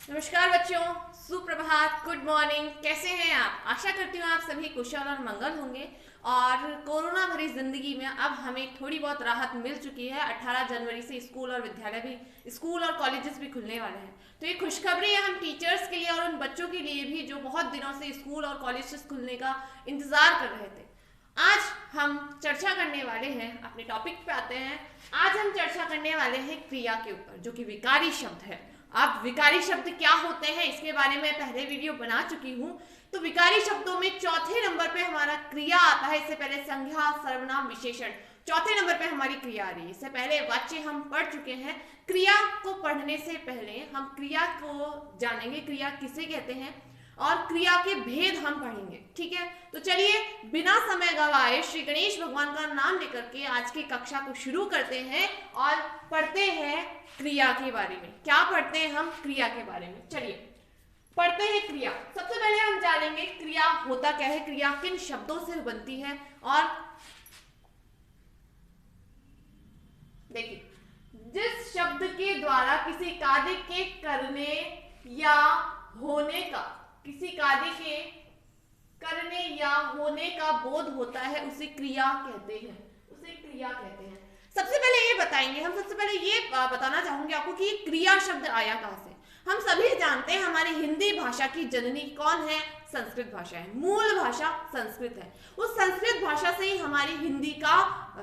नमस्कार बच्चों, सुप्रभात, गुड मॉर्निंग। कैसे हैं आप? आशा करती हूँ आप सभी कुशल और मंगल होंगे। और कोरोना भरी जिंदगी में अब हमें थोड़ी बहुत राहत मिल चुकी है। 18 जनवरी से स्कूल और विद्यालय भी, स्कूल और कॉलेजेस भी खुलने वाले हैं। तो ये खुशखबरी है हम टीचर्स के लिए और उन बच्चों के लिए भी जो बहुत दिनों से स्कूल और कॉलेजेस खुलने का इंतजार कर रहे थे। आज हम चर्चा करने वाले हैं, अपने टॉपिक पे आते हैं। आज हम चर्चा करने वाले हैं क्रिया के ऊपर, जो कि विकारी शब्द है। अब विकारी शब्द क्या होते हैं इसके बारे में पहले वीडियो बना चुकी हूँ। तो विकारी शब्दों में चौथे नंबर पे हमारा क्रिया आता है। इससे पहले संज्ञा, सर्वनाम, विशेषण, चौथे नंबर पे हमारी क्रिया आ रही है। इससे पहले वाच्य हम पढ़ चुके हैं। क्रिया को पढ़ने से पहले हम क्रिया को जानेंगे, क्रिया किसे कहते हैं और क्रिया के भेद हम पढ़ेंगे। ठीक है, तो चलिए बिना समय गवाए श्री गणेश भगवान का नाम लेकर के आज की कक्षा को शुरू करते हैं और पढ़ते हैं क्रिया के बारे में। क्या पढ़ते हैं हम? क्रिया के बारे में। चलिए पढ़ते हैं क्रिया। सबसे पहले हम जानेंगे क्रिया होता क्या है, क्रिया किन शब्दों से बनती है। और देखिए, जिस शब्द के द्वारा किसी कार्य के करने या होने का, किसी कार्य के करने या होने का बोध होता है, उसे क्रिया कहते हैं, उसे क्रिया कहते हैं। सबसे पहले ये बताएंगे हम, सबसे पहले ये बताना चाहूंगी आपको कि क्रिया शब्द आया कहां से। हम सभी जानते हैं हमारी हिंदी भाषा की जननी कौन है? संस्कृत भाषा है। मूल भाषा संस्कृत है। उस संस्कृत भाषा से ही हमारी हिंदी का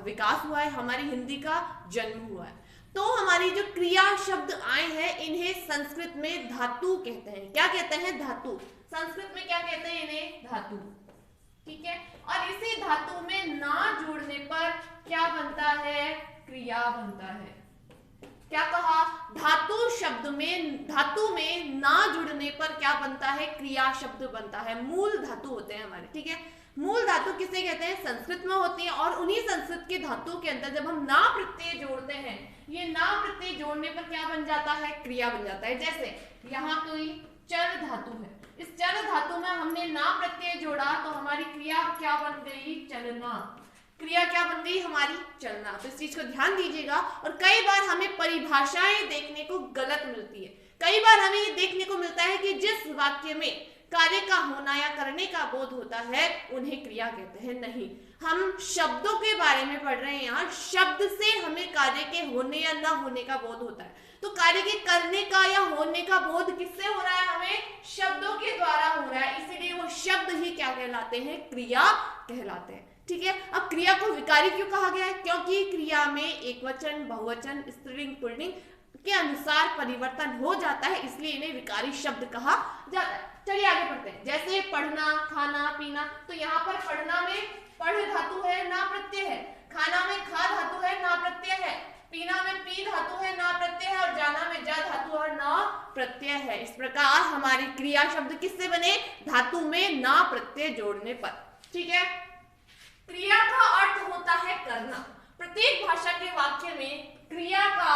विकास हुआ है, हमारी हिंदी का जन्म हुआ है। तो हमारी जो क्रिया शब्द आए हैं इन्हें संस्कृत में धातु कहते हैं। क्या कहते हैं? धातु। संस्कृत में क्या कहते हैं? इन्हें धातु। ठीक है, और इसी धातु में ना जुड़ने पर क्या बनता है? क्रिया बनता है। क्या कहा? धातु शब्द में, धातु में ना जुड़ने पर क्या बनता है? क्रिया शब्द बनता है। मूल धातु होते हैं हमारे। ठीक है, मूल धातु किसे कहते हैं? संस्कृत में होती है। और उन्हीं संस्कृत के धातु के अंदर जब हम ना प्रत्यय जोड़ते हैं, ये ना प्रत्यय जोड़ने पर क्या बन जाता है? क्रिया बन जाता है। जैसे यहाँ कोई चर धातु है, इस चर धातु में हमने ना प्रत्यय जोड़ा तो हमारी क्रिया क्या बन गई? चलना। क्रिया क्या बन गई हमारी? चलना। तो इस चीज को ध्यान दीजिएगा। और कई बार हमें परिभाषाएं देखने को गलत मिलती है। कई बार हमें ये देखने को मिलता है कि जिस वाक्य में कार्य का होना या करने का बोध होता है उन्हें क्रिया कहते हैं। नहीं, हम शब्दों के बारे में पढ़ रहे हैं। यहाँ शब्द से हमें कार्य के होने या न होने का बोध होता है। तो कार्य के करने का या होने का बोध किससे हो रहा है? हमें शब्दों के द्वारा हो रहा है। इसीलिए वो शब्द ही क्या कहलाते हैं? क्रिया कहलाते हैं। ठीक है, अब क्रिया को विकारी क्यों कहा गया है? क्योंकि क्रिया में एकवचन, बहुवचन, स्त्रीलिंग, पुल्लिंग के अनुसार परिवर्तन हो जाता है, इसलिए इन्हें विकारी शब्द कहा जाता है। चलिए आगे पढ़ते हैं। जैसे पढ़ना, खाना, पीना। तो यहाँ पर पढ़ना में पढ़ धातु है, ना प्रत्यय है। खाना में खा धातु है, ना प्रत्यय है। पीना में पी धातु है, ना प्रत्यय है। और जाना में जा धातु और ना प्रत्यय है। इस प्रकार हमारे क्रिया शब्द किससे बने? धातु में ना प्रत्यय जोड़ने पर। ठीक है, क्रिया का अर्थ होता है करना। प्रत्येक भाषा के वाक्य में क्रिया का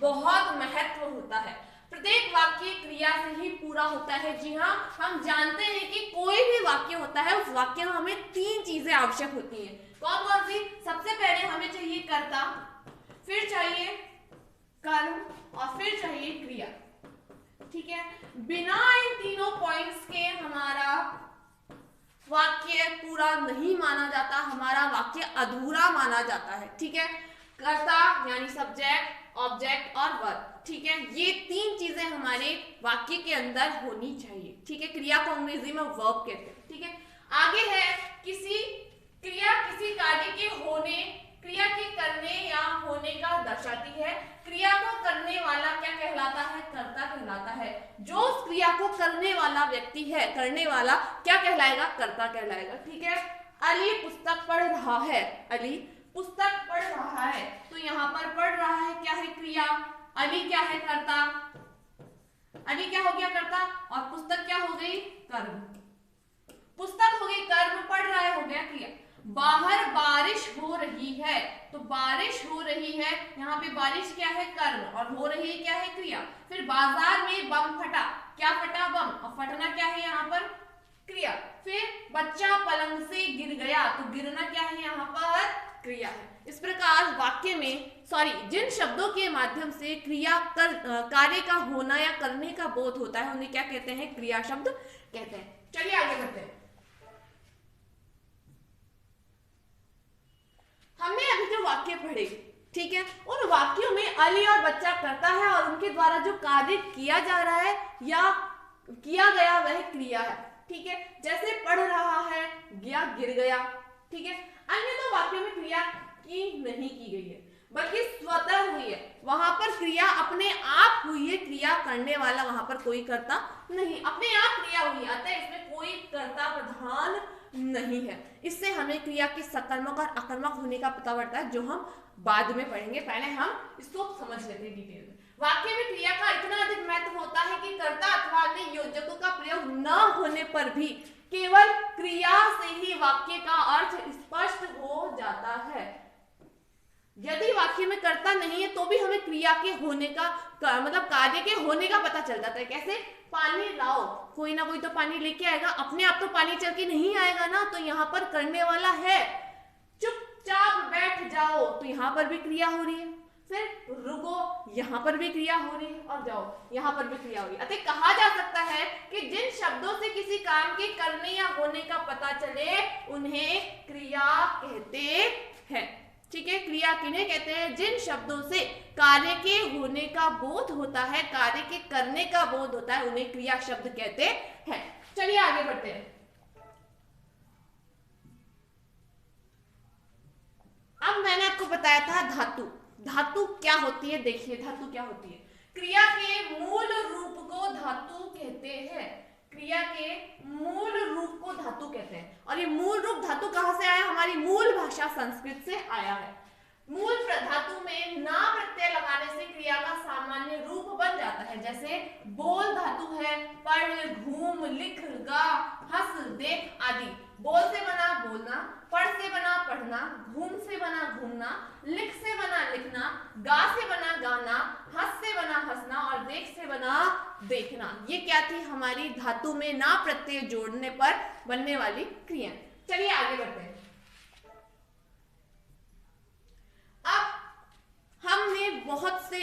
बहुत महत्व होता है। प्रत्येक वाक्य क्रिया से ही पूरा होता है। जी हाँ, हम जानते हैं कि कोई भी वाक्य होता है, उस वाक्य में हमें तीन चीजें आवश्यक होती हैं। कौन कौन सी? सबसे पहले हमें चाहिए कर्ता, फिर चाहिए कर्म और फिर चाहिए क्रिया। ठीक है, बिना इन तीनों पॉइंट्स के हमारा वाक्य पूरा नहीं माना जाता, हमारा वाक्य अधूरा माना जाता है। ठीक है, कर्ता यानी सब्जेक्ट, ऑब्जेक्ट और वर्ब। ठीक है, ये तीन चीजें हमारे वाक्य के अंदर होनी चाहिए। ठीक है, क्रिया को अंग्रेजी में वर्ब कहते हैं। ठीक है, आगे है किसी क्रिया किसी कार्य के होने, क्रिया के करने या होने का दर्शाती है। क्रिया को करने वाला क्या कहलाता है? कर्ता कहलाता है। जो उस क्रिया को करने वाला व्यक्ति है, करने वाला क्या कहलाएगा? कर्ता कहलाएगा। ठीक है, अली पुस्तक पढ़ रहा है। अली पुस्तक पढ़ रहा है, तो यहाँ पर पढ़ रहा है क्या है? क्रिया। अली क्या है? कर्ता। अली क्या हो गया? कर्ता। और पुस्तक क्या हो गई? कर्म। पुस्तक हो गई कर्म, पढ़ रहा है हो गया क्रिया। बाहर बारिश हो रही है, तो बारिश हो रही है, यहाँ पे बारिश क्या है? कर्म। और हो रही है क्या है? क्रिया। फिर बाजार में बम फटा, क्या फटा? बम। और फटना क्या है यहाँ पर? क्रिया। फिर बच्चा पलंग से गिर गया, तो गिरना क्या है यहाँ पर? क्रिया है। इस प्रकार वाक्य में जिन शब्दों के माध्यम से कार्य का होना या करने का बोध होता है उन्हें क्या कहते हैं? क्रिया शब्द कहते हैं। चलिए आगे बढ़ते हैं। हमने अभी जो वाक्य पढ़े, ठीक है, उन वाक्यों में अली और बच्चा करता है और उनके द्वारा जो कार्य किया जा रहा है या किया गया वह क्रिया है, ठीक है। जैसे पढ़ रहा है या गिर गया, ठीक है। अन्य दो वाक्यों में क्रिया की नहीं की गई है बल्कि स्वतः हुई है। वहां पर क्रिया अपने आप हुई है, क्रिया करने वाला वहां पर कोई कर्ता नहीं, अपने आप क्रिया हुई है, अतः इसमें कोई कर्ता प्रधान नहीं है। इससे हमें क्रिया के सकर्मक और अकर्मक होने का पता पड़ता है, जो हम बाद में पढ़ेंगे। पहले हम इसको समझ लेते हैं डिटेल में। वाक्य में क्रिया का इतना अधिक महत्व होता है कि कर्ता अथवा अन्य योजकों का प्रयोग न होने पर भी केवल क्रिया से ही वाक्य का अर्थ स्पष्ट हो जाता है। यदि वाक्य में कर्ता नहीं है तो भी हमें क्रिया के होने का मतलब कार्य के होने का पता चल जाता है। कैसे? पानी लाओ, कोई ना कोई तो पानी लेके आएगा, अपने आप तो पानी चल के नहीं आएगा ना, तो यहाँ पर करने वाला है। चुपचाप बैठ जाओ, तो यहाँ पर भी क्रिया हो रही है। फिर रुको, यहाँ पर भी क्रिया हो रही है, और जाओ, यहाँ पर भी क्रिया हो रही है। अतः कहा जा सकता है कि जिन शब्दों से किसी काम के करने या होने का पता चले उन्हें क्रिया कहते हैं, ठीक है। क्रिया किन्हें कहते हैं? जिन शब्दों से कार्य के होने का बोध होता है, कार्य के करने का बोध होता है, उन्हें क्रिया शब्द कहते हैं। चलिए आगे बढ़ते हैं। अब मैंने आपको बताया था धातु। धातु क्या होती है? देखिए धातु क्या होती है। क्रिया के मूल रूप को धातु कहते हैं। क्रिया के मूल रूप को धातु कहते हैं। और ये मूल रूप धातु कहां से आया? हमारी मूल भाषा संस्कृत से आया है। मूल धातु में ना प्रत्यय लगाने से क्रिया का सामान्य रूप बन जाता है। जैसे बोल धातु है, पढ़, घूम, लिख, गा, हंस, देख आदि। बोल से बना बोलना, पढ़ से बना पढ़ना, घूम से बना घूमना, लिख से बना लिखना, गा से बना गाना, हंस से बना हंसना और देख से बना देखना। ये क्या थी? हमारी धातु में ना प्रत्यय जोड़ने पर बनने वाली क्रिया। चलिए आगे बढ़ते हैं। अब हमने बहुत से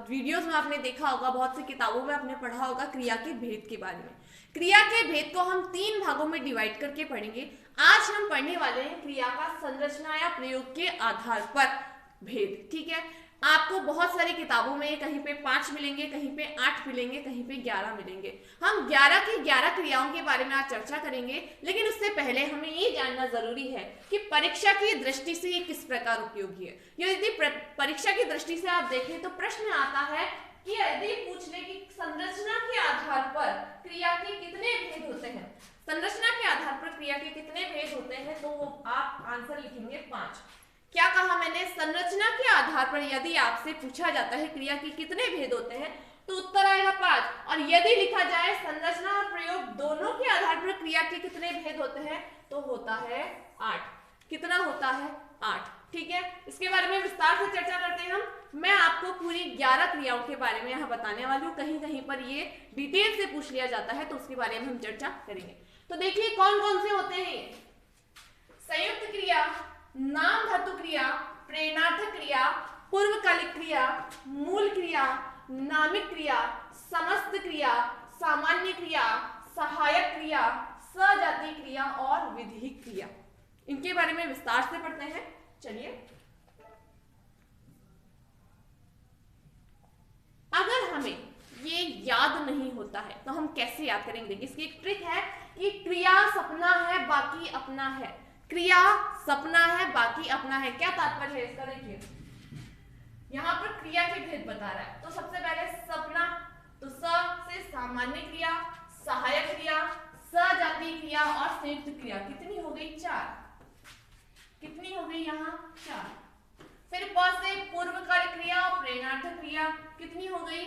वीडियोस में आपने देखा होगा, बहुत से किताबों में आपने पढ़ा होगा क्रिया के भेद के बारे में। क्रिया के भेद को हम 3 भागों में डिवाइड करके पढ़ेंगे। आज हम पढ़ने वाले हैं क्रिया का संरचना या प्रयोग के आधार पर भेद, ठीक है। आपको बहुत सारी किताबों में कहीं पे 5 मिलेंगे, कहीं पे 8 मिलेंगे, कहीं पे 11 मिलेंगे। हम 11 की 11 क्रियाओं के बारे में आज चर्चा करेंगे, लेकिन उससे पहले हमें ये जानना जरूरी है कि परीक्षा की दृष्टि से ये किस प्रकार उपयोगी है। यदि परीक्षा की दृष्टि से आप देखें तो प्रश्न आता है कि यदि पूछ ले कि संरचना के आधार पर क्रिया के कितने भेद होते हैं, संरचना के आधार पर क्रिया के कितने भेद होते हैं, तो आप आंसर लिखेंगे 5। क्या कहा मैंने? संरचना के आधार पर यदि आपसे पूछा जाता है क्रिया के कितने भेद होते हैं तो उत्तर आएगा 5। और यदि लिखा जाए संरचना और प्रयोग दोनों के आधार पर क्रिया के कितने भेद होते हैं तो होता है 8। कितना होता है? 8, ठीक है। इसके बारे में विस्तार से चर्चा करते हैं हम। मैं आपको पूरी 11 क्रियाओं के बारे में यहाँ बताने वाली हूँ। कहीं कहीं पर ये डिटेल से पूछ लिया जाता है तो उसके बारे में हम चर्चा करेंगे। तो देखिए कौन कौन से होते हैं। संयुक्त क्रिया, नाम धातु क्रिया, प्रेरणार्थक क्रिया, पूर्वकालिक क्रिया, मूल क्रिया, नामिक क्रिया, समस्त क्रिया, सामान्य क्रिया, सहायक क्रिया, सजातीय क्रिया और विधिक क्रिया। इनके बारे में विस्तार से पढ़ते हैं। चलिए, अगर हमें ये याद नहीं होता है तो हम कैसे याद करेंगे? इसकी एक ट्रिक है कि क्रिया सपना है बाकी अपना है। क्रिया सपना है बाकी अपना है। क्या तात्पर्य है इसका? देखिए यहाँ पर क्रिया के भेद बता रहा है। तो सबसे पहले सपना, तो स से सामान्य क्रिया, सहायक क्रिया, सजातीय क्रिया और संयुक्त क्रिया। कितनी हो गई? 4। कितनी हो गई यहाँ? 4। फिर प से पूर्वकालिक क्रिया और प्रेरणार्थक क्रिया कितनी हो गई?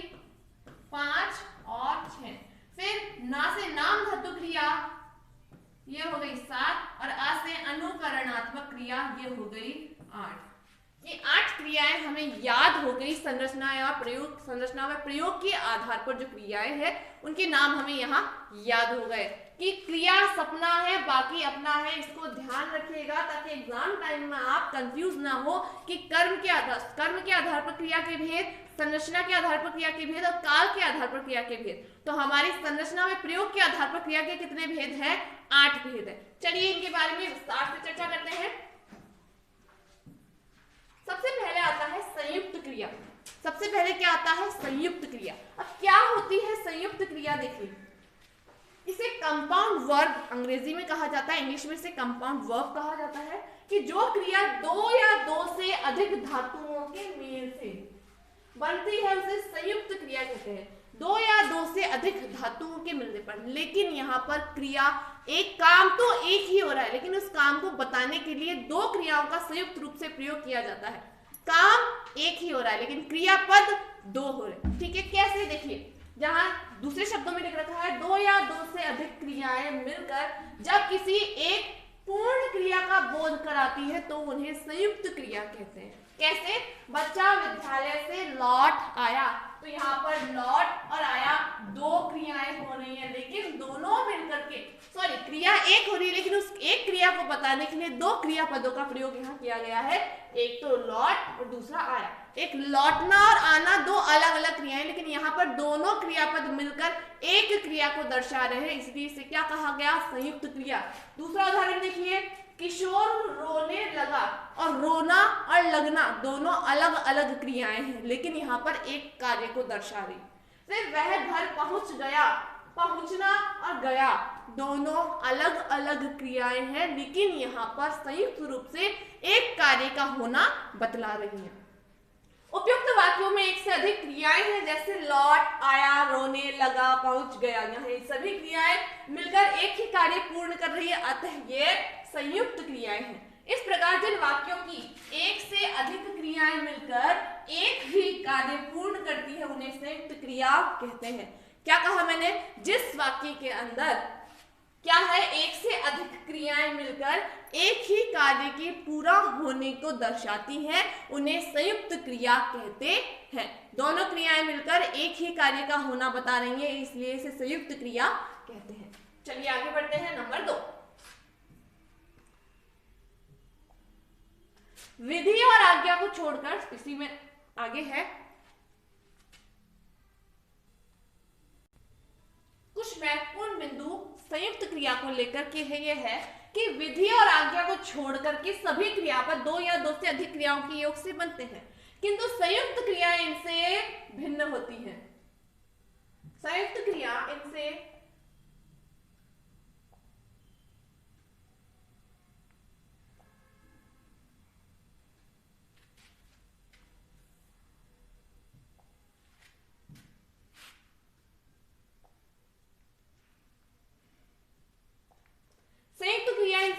5 और 6। फिर ना से नाम धातु क्रिया ये हो गई 7 और आ से अनुकरणात्मक क्रिया ये हो गई 8। ये 8 क्रियाएं हमें याद हो गई। संरचना या प्रयोग, संरचना व प्रयोग के आधार पर जो क्रियाएं हैं उनके नाम हमें यहाँ याद हो गए कि क्रिया सपना है बाकी अपना है। इसको ध्यान रखिएगा ताकि एग्जाम टाइम में आप कंफ्यूज ना हो कि कर्म के आधार पर क्रिया के भेद, संरचना के आधार पर क्रिया के भेद और काल के आधार पर क्रिया के भेद। तो हमारी संरचना में प्रयोग के आधार पर क्रिया के कितने भेद हैं? 8 भेद है। चलिए इनके बारे में विस्तार से चर्चा करते हैं। सबसे पहले आता है संयुक्त क्रिया। सबसे पहले क्या आता है? संयुक्त क्रिया। अब क्या होती है संयुक्त क्रिया? देखिए, इसे कंपाउंड वर्ब अंग्रेजी में कहा जाता है, इंग्लिश में इसे कंपाउंड वर्ब कहा जाता है कि जो क्रिया 2 या 2 से अधिक धातुओं के मेल से बनती है उसे संयुक्त क्रिया कहते हैं। 2 या 2 से अधिक धातुओं के मिलने पर। लेकिन यहाँ पर क्रिया, एक काम तो एक ही हो रहा है लेकिन उस काम को बताने के लिए 2 क्रियाओं का संयुक्त रूप से प्रयोग किया जाता है। काम एक ही हो रहा है लेकिन क्रियापद 2 हो रहे हैं। ठीक है, कैसे? देखिए, जहां दूसरे शब्दों में लिख रखा है 2 या 2 से अधिक क्रियाएं मिलकर जब किसी एक पूर्ण क्रिया का बोध कराती है तो उन्हें संयुक्त क्रिया कहते हैं। कैसे? बच्चा विद्यालय से लौट आया, तो यहाँ पर लौट और आया 2 क्रियाएं हो रही हैं लेकिन दोनों मिलकर के, सॉरी, क्रिया एक हो रही है लेकिन उस एक क्रिया को बताने के लिए 2 क्रियापदों का प्रयोग यहाँ किया गया है। एक तो लौट और दूसरा आया। एक लौटना और आना 2 अलग अलग क्रियाएं लेकिन यहाँ पर दोनों क्रियापद मिलकर एक क्रिया को दर्शा रहे हैं, इसलिए इसे क्या कहा गया? संयुक्त क्रिया। दूसरा उदाहरण देखिए, किशोर रोने लगा, और रोना और लगना दोनों अलग अलग क्रियाएं हैं लेकिन यहाँ पर एक कार्य को दर्शा रही। फिर वह घर पहुंच गया, पहुंचना और गया दोनों अलग अलग क्रियाएं हैं लेकिन यहाँ पर संयुक्त रूप से एक कार्य का होना बतला रही है। उपयुक्त वाक्यों में एक से अधिक क्रियाएं हैं जैसे लौट आया, रोने लगा, पहुंच गया। यहाँ ये सभी क्रियाएं मिलकर एक ही कार्य पूर्ण कर रही है, अतः ये संयुक्त क्रियाएं हैं। इस प्रकार जिन वाक्यों की एक से अधिक क्रियाएं मिलकर एक ही कार्य पूर्ण करती है उन्हें संयुक्त क्रिया कहते हैं। क्या कहा मैंने? जिस वाक्य के अंदर क्या है? एक से अधिक क्रियाएं मिलकर एक ही कार्य के पूरा होने को दर्शाती हैं उन्हें संयुक्त क्रिया कहते हैं। दोनों क्रियाएं मिलकर एक ही कार्य का होना बता रही हैं इसलिए इसे संयुक्त क्रिया कहते हैं। चलिए आगे बढ़ते हैं। नंबर 2, विधि और आज्ञा को छोड़कर, इसी में आगे है, कुछ महत्वपूर्ण बिंदु संयुक्त क्रिया को लेकर के है। ये है कि विधि और आज्ञा को छोड़कर के सभी क्रियापद 2 या 2 से अधिक क्रियाओं के योग से बनते हैं किंतु संयुक्त क्रियाएं इनसे भिन्न होती हैं। संयुक्त क्रिया इनसे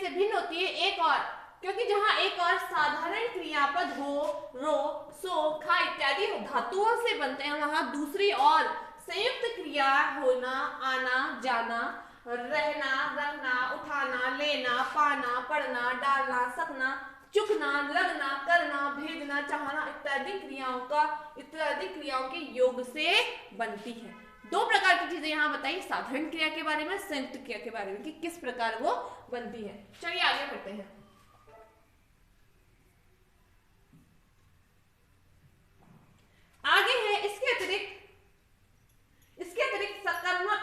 भिन्न होती है। एक और, क्योंकि जहां एक और साधारण क्रियापद हो, रो, सो, खा इत्यादि धातुओं से बनते हैं वहां दूसरी और संयुक्त क्रिया होना, आना, जाना, रहना, रखना, उठाना, लेना, पाना, पढ़ना, डालना, सकना, चुकना, लगना, करना, भेजना, चाहना इत्यादि क्रियाओं के योग से बनती है। 2 प्रकार की चीजें यहाँ बताई, साधारण क्रिया के बारे में, संयुक्त क्रिया के बारे में कि किस प्रकार वो बनती है। चलिए आगे बढ़ते हैं। आगे है इसके अतिरिक्त सकर्मक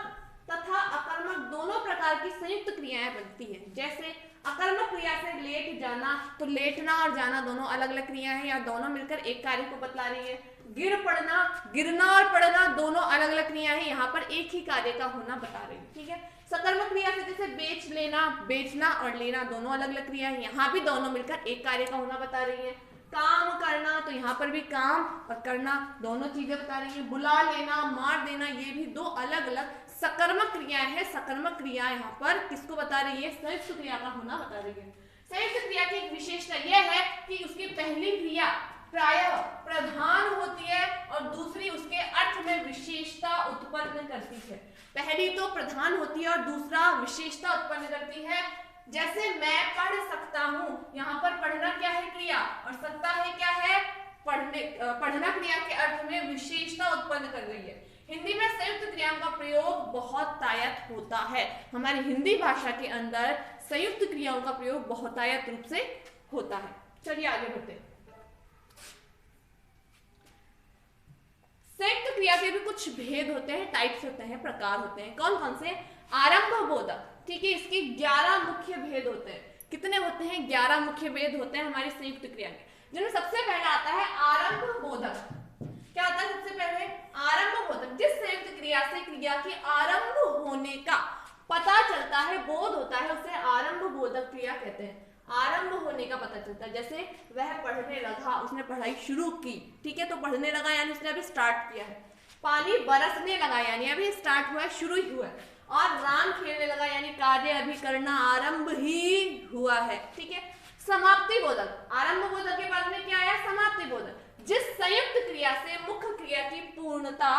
तथा अकर्मक दोनों प्रकार की संयुक्त क्रियाएं बनती हैं। जैसे अकर्मक क्रिया से लेट जाना, तो लेटना और जाना दोनों अलग अलग क्रियाएं हैं या दोनों मिलकर एक कार्य को बतला रही है। गिर पड़ना, गिरना और पड़ना दोनों अलग अलग क्रियाएं हैं, यहाँ पर एक ही कार्य का होना बता रही है। ठीक है, सकर्मक क्रिया से जैसे बेच लेना, बेचना और लेना दोनों अलग अलग क्रिया हैं, यहाँ भी दोनों मिलकर एक कार्य का होना बता रही है। काम करना, तो यहाँ पर भी काम और करना दोनों चीजें बता रही है। बुला लेना, मार देना, ये भी 2 अलग अलग सकर्मक क्रियाएं हैं। सकर्मक क्रिया यहाँ पर किसको बता रही है? संयुक्त क्रिया का होना बता रही है। संयुक्त क्रिया की एक विशेषता यह है कि उसकी पहली क्रिया प्रायः प्रधान होती है और दूसरी उसके अर्थ में विशेषता उत्पन्न करती है। पहली तो प्रधान होती है और दूसरा विशेषता उत्पन्न करती है। जैसे मैं पढ़ सकता हूँ, यहाँ पर पढ़ना क्या है? क्रिया, और सकता है क्या है? पढ़ना क्रिया के अर्थ में विशेषता उत्पन्न कर रही है। हिंदी में संयुक्त क्रियाओं का प्रयोग बहुतायत होता है। हमारी हिंदी भाषा के अंदर संयुक्त क्रियाओं का प्रयोग बहुतायत रूप से होता है। चलिए आगे बढ़ते हैं। संयुक्त क्रिया के भी कुछ भेद होते हैं, टाइप्स होते हैं, प्रकार होते हैं। कौन कौन से? आरंभ बोधक, ठीक है, इसके 11 मुख्य भेद होते हैं। कितने होते हैं? 11 मुख्य भेद होते हैं हमारी संयुक्त क्रिया के, जिनमें सबसे पहला आता है आरंभ बोधक। क्या आता है सबसे पहले? आरंभ बोधक। जिस संयुक्त क्रिया से क्रिया के आरंभ होने का पता चलता है, बोध होता है, उसे आरंभ बोधक क्रिया कहते हैं। आरंभ होने का पता चलता है, जैसे वह पढ़ने लगा, उसने पढ़ाई शुरू की, ठीक है, तो पढ़ने लगा यानी उसने अभी स्टार्ट किया है। पानी बरसने लगा यानी अभी स्टार्ट हुआ है, शुरू ही हुआ है। और राम खेलने लगा यानी कार्य अभी करना आरंभ ही हुआ है, ठीक है। समाप्ति बोधक, आरंभ बोधक के बाद में क्या आया? समाप्ति बोधक। जिस संयुक्त क्रिया से मुख्य क्रिया की पूर्णता,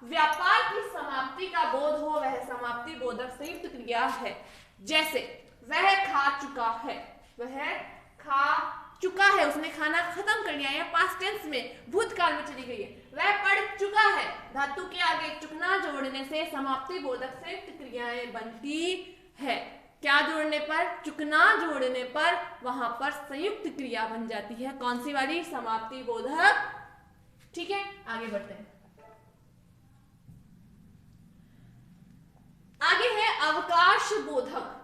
व्यापार की समाप्ति का बोध हो, वह समाप्ति बोधक संयुक्त क्रिया है। जैसे वह खा चुका है, वह खा चुका है, उसने खाना खत्म कर लिया है, पास्ट टेंस में, भूतकाल में चली गई है। वह पढ़ चुका है, धातु के आगे चुकना जोड़ने से समाप्ति बोधक संयुक्त क्रियाएं बनती है। क्या जोड़ने पर? चुकना जोड़ने पर वहां पर संयुक्त क्रिया बन जाती है। कौन सी वाली? समाप्ति बोधक, ठीक है। आगे बढ़ते हैं। आगे है अवकाश बोधक,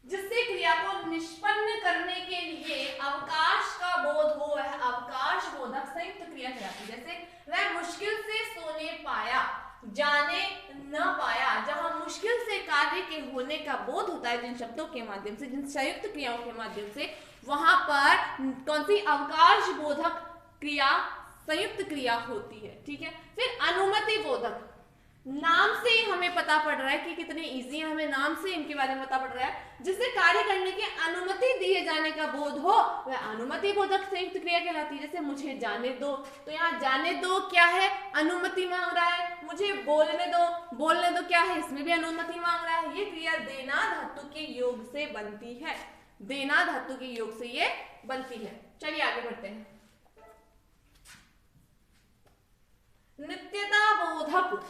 जिससे क्रिया को निष्पन्न करने के लिए अवकाश का बोध हो, वह अवकाश बोधक संयुक्त क्रिया कहलाती है। जैसे वह मुश्किल से सोने पाया, जाने न पाया। जहां मुश्किल से कार्य के होने का बोध होता है जिन शब्दों के माध्यम से, जिन संयुक्त क्रियाओं के माध्यम से, वहां पर कौन सी? अवकाश बोधक क्रिया संयुक्त क्रिया होती है, ठीक है। फिर अनुमति बोधक, नाम से ही हमें पता पड़ रहा है कि कितने इजी है, हमें नाम से इनके बारे में पता पड़ रहा है। जिससे कार्य करने की अनुमति दिए जाने का बोध हो, वह अनुमति बोधक संयुक्त क्रिया कहलाती है। जैसे मुझे जाने दो, तो यहाँ जाने दो क्या है? अनुमति मांग रहा है। मुझे बोलने दो, बोलने दो क्या है? इसमें भी अनुमति मांग रहा है। ये क्रिया देना धातु के योग से बनती है, देना धातु के योग से ये बनती है। चलिए आगे बढ़ते हैं। नित्यता बोधक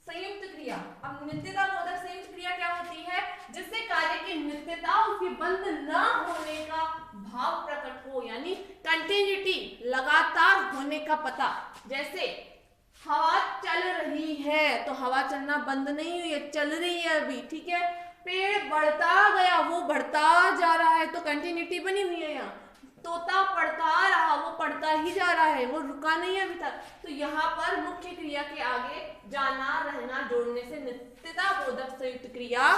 संयुक्त क्रिया। अब नित्यता बोधक संयुक्त क्रिया क्या होती है? जिससे कार्य की नित्यता, उसके बंद न होने का भाव प्रकट हो, यानी कंटिन्यूटी, लगातार होने का पता। जैसे हवा चल रही है, तो हवा चलना बंद नहीं हुई है, चल रही है अभी, ठीक है। पेड़ बढ़ता गया, वो बढ़ता जा रहा है, तो कंटिन्यूटी बनी हुई है। यहाँ तोता पढ़ता रहा, वो पढ़ता ही जा रहा है, वो रुका नहीं है अभी तक। तो यहाँ पर मुख्य क्रिया के आगे जाना रहना जोड़ने से नित्यता बोधक संयुक्त क्रिया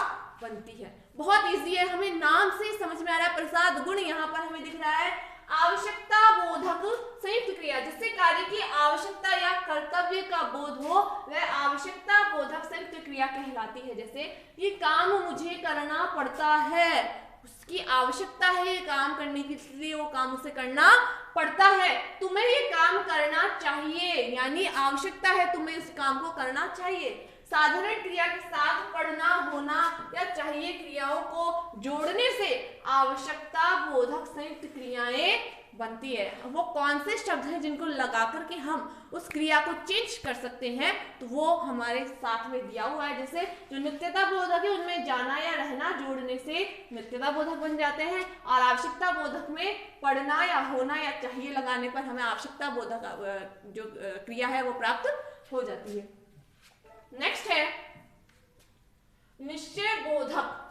बनती है। बहुत इजी है, हमें नाम से समझ में आ रहा है। प्रसाद गुण यहाँ पर हमें दिख रहा है। आवश्यकता बोधक संयुक्त क्रिया, जिससे कार्य की आवश्यकता या कर्तव्य का बोध हो, वह आवश्यकता बोधक संयुक्त क्रिया कहलाती है। जैसे ये काम मुझे करना पड़ता है, उसकी आवश्यकता है ये काम करने के लिए, वो काम उसे करना पड़ता है। तुम्हें ये काम करना चाहिए, यानी आवश्यकता है, तुम्हें इस काम को करना चाहिए। साधारण क्रिया के साथ पढ़ना, होना या चाहिए क्रियाओं को जोड़ने से आवश्यकता बोधक संयुक्त क्रियाएं बनती है। वो कौन से शब्द हैं जिनको लगा करके हम उस क्रिया को चेंज कर सकते हैं, तो वो हमारे साथ में दिया हुआ है। जैसे जो नित्यता बोधक है, उनमें जाना या रहना जोड़ने से नित्यता बोधक बन जाते हैं, और आवश्यकता बोधक में पढ़ना या होना या चाहिए लगाने पर हमें आवश्यकता बोधक जो क्रिया है वो प्राप्त हो जाती है। नेक्स्ट है निश्चय बोधक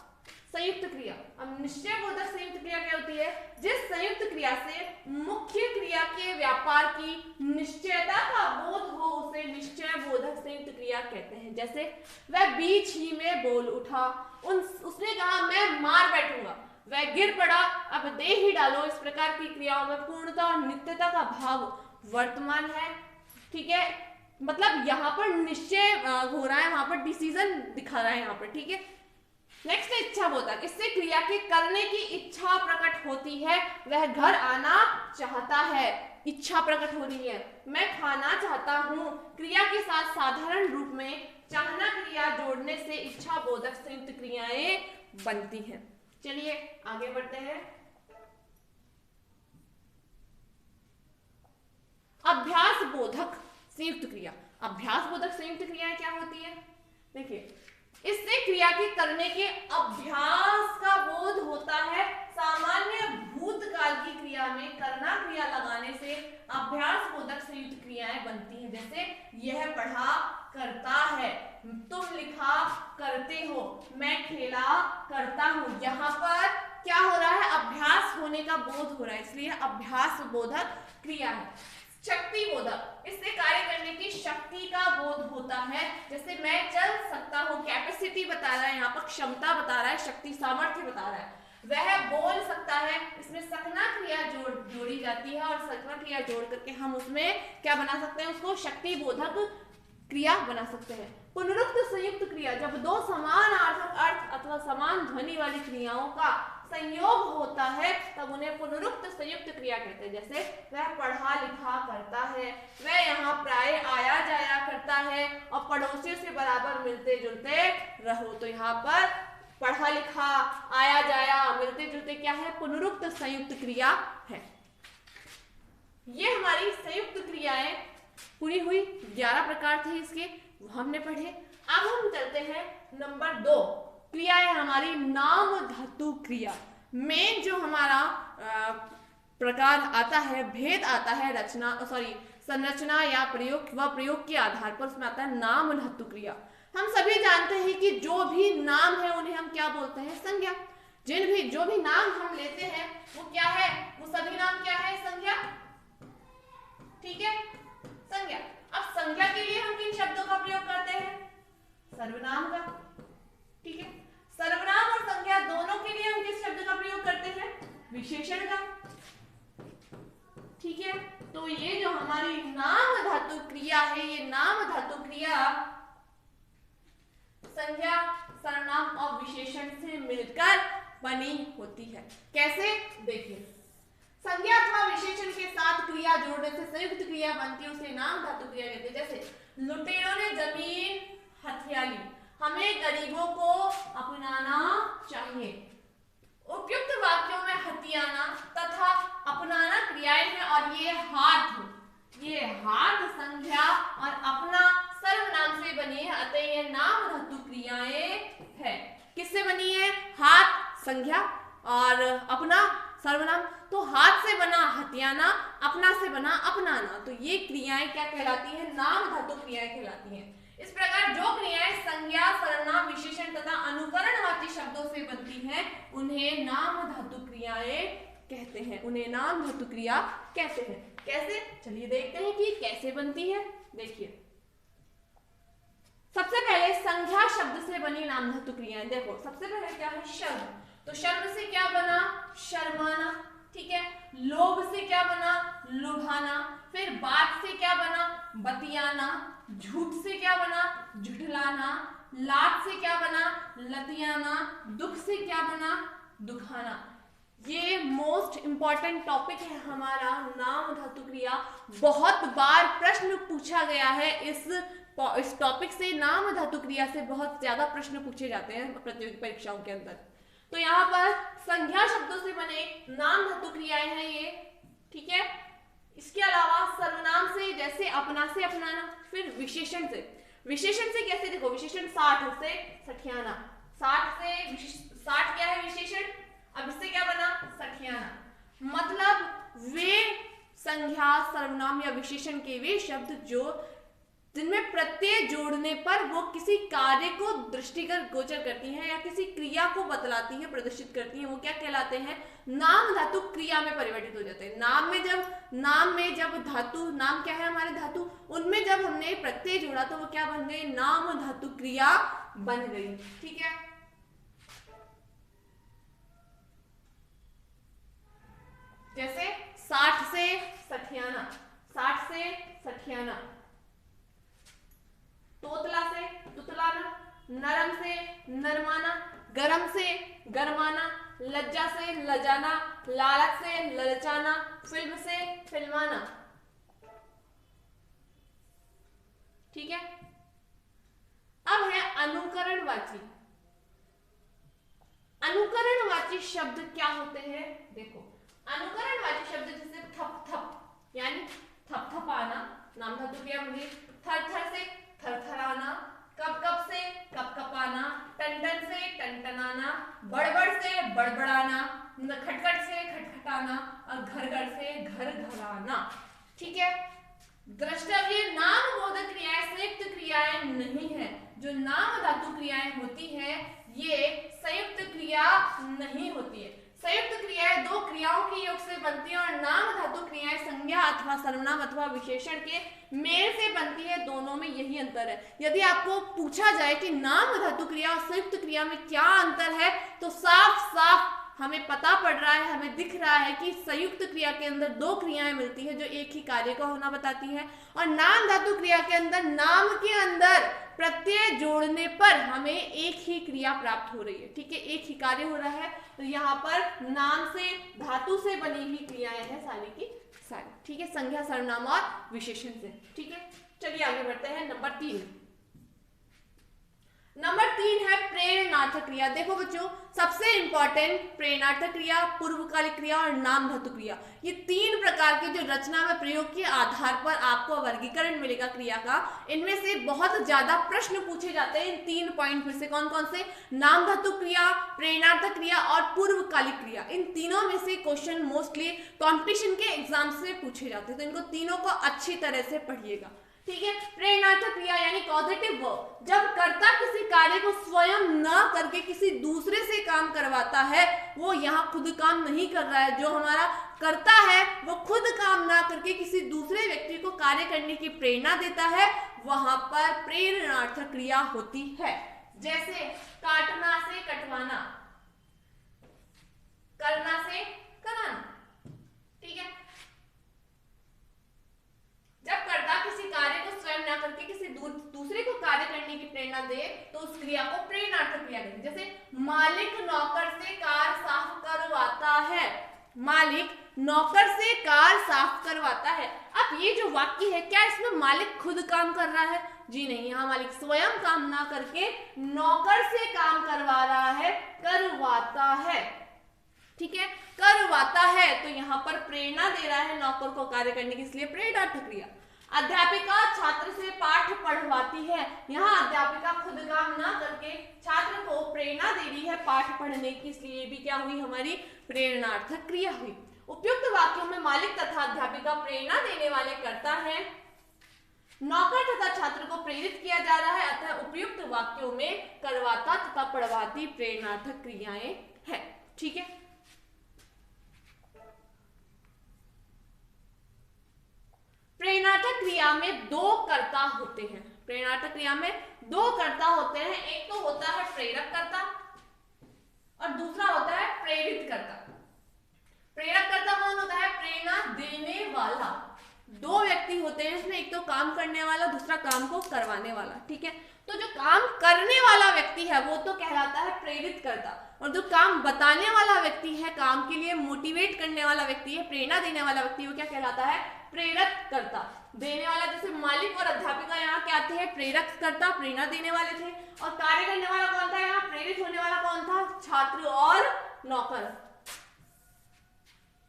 संयुक्त क्रिया। अब निश्चय बोधक संयुक्त क्रिया क्या होती है? जिस संयुक्त क्रिया से मुख्य क्रिया के व्यापार की निश्चयता का बोध हो, उसे निश्चय बोधक संयुक्त क्रिया कहते हैं। जैसे वह बीच ही में बोल उठा, उसने कहा मैं मार बैठूंगा, वह गिर पड़ा, अब दे ही डालो। इस प्रकार की क्रियाओं में पूर्णता और नित्यता का भाव वर्तमान है, ठीक है। मतलब यहाँ पर निश्चय हो रहा है, वहां पर डिसीजन दिखा रहा है यहाँ पर, ठीक है। नेक्स्ट है इच्छा बोधक। इससे क्रिया के करने की इच्छा प्रकट होती है। वह घर आना चाहता है, इच्छा प्रकट हो रही है। मैं खाना चाहता हूँ, क्रिया की साथ साधारण रूप में चाहना क्रिया जोड़ने से इच्छा बोधक संयुक्त क्रियाएं बनती हैं। चलिए आगे बढ़ते हैं। अभ्यास बोधक संयुक्त क्रिया। अभ्यास बोधक संयुक्त क्रियाएं क्या होती है? देखिए, इससे क्रिया के करने के अभ्यास का बोध होता है। सामान्य भूतकाल की क्रिया में करना क्रिया लगाने से अभ्यास बोधक संयुक्त क्रियाएं बनती हैं। जैसे यह पढ़ा करता है, तुम लिखा करते हो, मैं खेला करता हूं। यहाँ पर क्या हो रहा है? अभ्यास होने का बोध हो रहा है, इसलिए अभ्यास बोधक क्रिया है। शक्ति बोधक, इससे कार्य करने की शक्ति का बोध होता है। जैसे मैं चल सकता हूँ, कैपेसिटी बता रहा है, यहाँ पर क्षमता बता रहा है, शक्ति सामर्थ्य बता रहा है। वह बोल सकता है, इसमें सकना क्रिया जोड़ी जाती है और सकना क्रिया जोड़ करके हम उसमें क्या बना सकते हैं? उसको शक्ति बोधक क्रिया बना सकते हैं। पुनरुक्त संयुक्त क्रिया, जब दो समान अर्थ अथवा समान ध्वनि वाली क्रियाओं का संयोग होता है तब उन्हें पुनरुक्त संयुक्त क्रिया कहते हैं। जैसे वह पढ़ा लिखा करता है, वह यहाँ प्राय आया जाया करता है और पड़ोसियों से बराबर मिलते जुलते रहो। तो यहाँ पर पढ़ा लिखा, आया जाया, मिलते जुलते क्या है? पुनरुक्त संयुक्त क्रिया है। ये हमारी संयुक्त क्रियाएं पूरी हुई। 11 प्रकार थे इसके, हमने पढ़े। अब हम चलते हैं नंबर 2, क्रिया है हमारी नाम धातु क्रिया। में जो हमारा प्रकार आता है, भेद आता है संरचना या प्रयोग के आधार पर, उसमें आता है नाम धातु क्रिया। हम सभी जानते हैं कि जो भी नाम है उन्हें हम क्या बोलते हैं? संज्ञा। जो भी नाम हम लेते हैं वो क्या है? वो सभी नाम क्या है? संज्ञा। ठीक है, संज्ञा। अब संज्ञा के लिए हम किन शब्दों का प्रयोग करते हैं? सर्वनाम का। ठीक है, सर्वनाम और संज्ञा दोनों के लिए हम किस शब्द का प्रयोग करते हैं? विशेषण का। ठीक है, तो ये जो हमारी नाम धातु क्रिया है, ये नाम धातु क्रिया संज्ञा, सर्वनाम और विशेषण से मिलकर बनी होती है। कैसे? देखिए, संज्ञा अथवा विशेषण के साथ क्रिया जोड़ने से संयुक्त क्रिया बनती है, उसे नाम धातु क्रिया कहते हैं। जैसे लुटेरों ने जमीन हथिया ली, हमें गरीबों को अपनाना चाहिए। उपयुक्त वाक्यों में हथियाना तथा अपनाना क्रियाएं हैं और ये हाथ संज्ञा और अपना सर्वनाम से बनी है, अतः ये नाम धातु क्रियाएं है। किससे बनी है? हाथ संज्ञा और अपना सर्वनाम। तो हाथ से बना हथियाना, अपना से बना अपनाना, तो ये क्रियाएं क्या कहलाती हैं? नाम धातु क्रियाएं कहलाती हैं। इस प्रकार जो क्रियाएं संज्ञा, सर्वनाम, विशेषण तथा अनुकरणवाची शब्दों से बनती हैं उन्हें नाम धातु क्रियाएं कहते हैं। उन्हें नाम धातु क्रिया कहते हैं। कैसे? चलिए देखते हैं कि कैसे बनती है। देखिए, सबसे पहले संज्ञा शब्द से बनी नाम धातु क्रियाएं। देखो, सबसे पहले क्या है? शर्म। तो शर्म से क्या बना? शर्माना। ठीक है, लोभ से क्या बना? लुभाना। फिर बात से क्या बना? बतियाना। झूठ से क्या बना? झुठलाना। लात से क्या बना? लतियाना। दुख से क्या बना? दुखाना। ये मोस्ट इंपॉर्टेंट टॉपिक है हमारा नाम धातु क्रिया। बहुत बार प्रश्न पूछा गया है इस टॉपिक से। नाम धातु क्रिया से बहुत ज्यादा प्रश्न पूछे जाते हैं प्रतियोगी परीक्षाओं के अंदर। तो यहाँ पर संज्ञा शब्दों से बने नाम धातु क्रियाएं हैं ये। ठीक है, इसके अलावा सर्वनाम से, जैसे अपना से अपनाना। फिर विशेषण से कैसे? देखो, विशेषण 60 से सठियाना। 60 क्या है विशेषण? अब इससे क्या बना? सठियाना। मतलब वे संज्ञा, सर्वनाम या विशेषण के वे शब्द जिनमें प्रत्यय जोड़ने पर वो किसी कार्य को दृष्टिगत गोचर करती हैं या किसी क्रिया को बतलाती है, प्रदर्शित करती हैं, वो क्या कहलाते हैं? नाम धातु क्रिया में परिवर्तित हो जाते हैं। नाम में जब धातु, नाम क्या है हमारे धातु, उनमें जब हमने प्रत्यय जोड़ा तो वो क्या बन गए? नाम धातु क्रिया बन गई। ठीक है, जैसे 60 से सठियाना। 60 से सठियाना। तोतला से तुतलाना। नरम से नरमाना। गरम से गरमाना। लज्जा से लजाना। लालच से ललचाना। फिल्म से फिल्माना। ठीक है। अब है अनुकरणवाची। अनुकरणवाची शब्द क्या होते हैं? देखो, अनुकरणवाची शब्द जैसे थप थप यानी थपथपाना, नाम धातु क्रिया होगी। थर थर से थरथराना, कप कप से कपकपाना, टन से टनटनाना, बड़बड़ से बड़बड़ाना, खटखट से खटखटाना और घर घर से घर घराना। ठीक है। द्रष्टव्य नामबोधक क्रियाएं संयुक्त क्रियाएं नहीं है। जो नाम धातु क्रियाएं होती है ये संयुक्त क्रिया नहीं होती है। संयुक्त क्रियाएं दो क्रियाओं के योग से बनती है और नाम धातु क्रियाएं संज्ञा अथवा सर्वनाम अथवा विशेषण के मेल से बनती है। दोनों में यही अंतर है। यदि आपको पूछा जाए कि नाम धातु क्रिया और संयुक्त क्रिया में क्या अंतर है तो साफ साफ हमें पता पड़ रहा है, हमें दिख रहा है कि संयुक्त क्रिया के अंदर दो क्रियाएं मिलती है जो एक ही कार्य का होना बताती है और नाम धातु क्रिया के अंदर नाम के अंदर प्रत्यय जोड़ने पर हमें एक ही क्रिया प्राप्त हो रही है। ठीक है, एक ही कार्य हो रहा है। तो यहाँ पर नाम से धातु से बनी हुई क्रियाएं हैं सारी की सारी। ठीक है, संज्ञा सर्वनाम और विशेषण से। ठीक है, चलिए आगे बढ़ते हैं। नंबर 3 है प्रेरणार्थक क्रिया। देखो बच्चों, सबसे इंपॉर्टेंट प्रेरणार्थक क्रिया, पूर्वकालिक क्रिया और नाम धातु क्रिया, ये 3 प्रकार के जो रचना में प्रयोग के आधार पर आपको वर्गीकरण मिलेगा क्रिया का। इनमें से बहुत ज्यादा प्रश्न पूछे जाते हैं इन 3 पॉइंट में से। कौन कौन से? नाम धातु क्रिया, प्रेरणार्थक क्रिया और पूर्वकालिक क्रिया। इन तीनों में से क्वेश्चन मोस्टली कॉम्पिटिशन के एग्जाम से पूछे जाते हैं, तो इनको तीनों को अच्छी तरह से पढ़िएगा। ठीक है। प्रेरणार्थक क्रिया यानी कॉजेटिव वर्ब, जब कर्ता किसी कार्य को स्वयं न करके किसी दूसरे से काम करवाता है, वो यहाँ खुद काम नहीं कर रहा है। जो हमारा कर्ता है वो खुद काम ना करके किसी दूसरे व्यक्ति को कार्य करने की प्रेरणा देता है, वहां पर प्रेरणार्थक क्रिया होती है। जैसे काटना से कटवाना, करना से कराना। ठीक है, जब कर्ता किसी कार्य को स्वयं न करके किसी दूसरे को कार्य करने की प्रेरणा दे तो उस क्रिया को प्रेरणार्थक क्रिया कहते हैं। जैसे मालिक नौकर से कार साफ करवाता है, मालिक नौकर से कार साफ करवाता है। अब ये जो वाक्य है, क्या इसमें मालिक खुद काम कर रहा है? जी नहीं, यहाँ मालिक स्वयं काम ना करके नौकर से काम करवा रहा है, करवाता है। ठीक है, करवाता है तो यहाँ पर प्रेरणा दे रहा है नौकर को कार्य करने की, इसलिए प्रेरणार्थक क्रिया। अध्यापिका छात्र से पाठ पढ़वाती है, यहाँ अध्यापिका खुद काम ना करके छात्र को प्रेरणा दे रही है पाठ पढ़ने की, इसलिए ये भी क्या हुई? हमारी प्रेरणार्थक क्रिया हुई। उपयुक्त वाक्यों में मालिक तथा अध्यापिका प्रेरणा देने वाले कर्ता है, नौकर तथा छात्र को प्रेरित किया जा रहा है, अतः उपयुक्त वाक्यों में करवाता तथा पढ़वाती प्रेरणार्थक क्रियाएं हैं। ठीक है, प्रेरणार्थक क्रिया में 2 कर्ता होते हैं। प्रेरणार्थक क्रिया में 2 कर्ता होते हैं, एक तो होता है प्रेरक कर्ता और दूसरा होता है प्रेरित कर्ता। प्रेरक कर्ता कौन होता है? प्रेरणा देने वाला। 2 व्यक्ति होते हैं इसमें, एक तो काम करने वाला, दूसरा काम को करवाने वाला। ठीक है, तो जो काम करने वाला व्यक्ति है वो तो कहलाता है प्रेरित कर्ता, और जो काम बताने वाला व्यक्ति है, काम के लिए मोटिवेट करने वाला व्यक्ति है, प्रेरणा देने वाला व्यक्ति, वो क्या कहलाता है? प्रेरक कर्ता। देने वाला, जैसे मालिक और अध्यापिका यहाँ क्या थे? प्रेरक कर्ता, प्रेरणा देने वाले थे। और कार्य करने वाला कौन था? यहाँ प्रेरित होने वाला कौन था? छात्र और नौकर।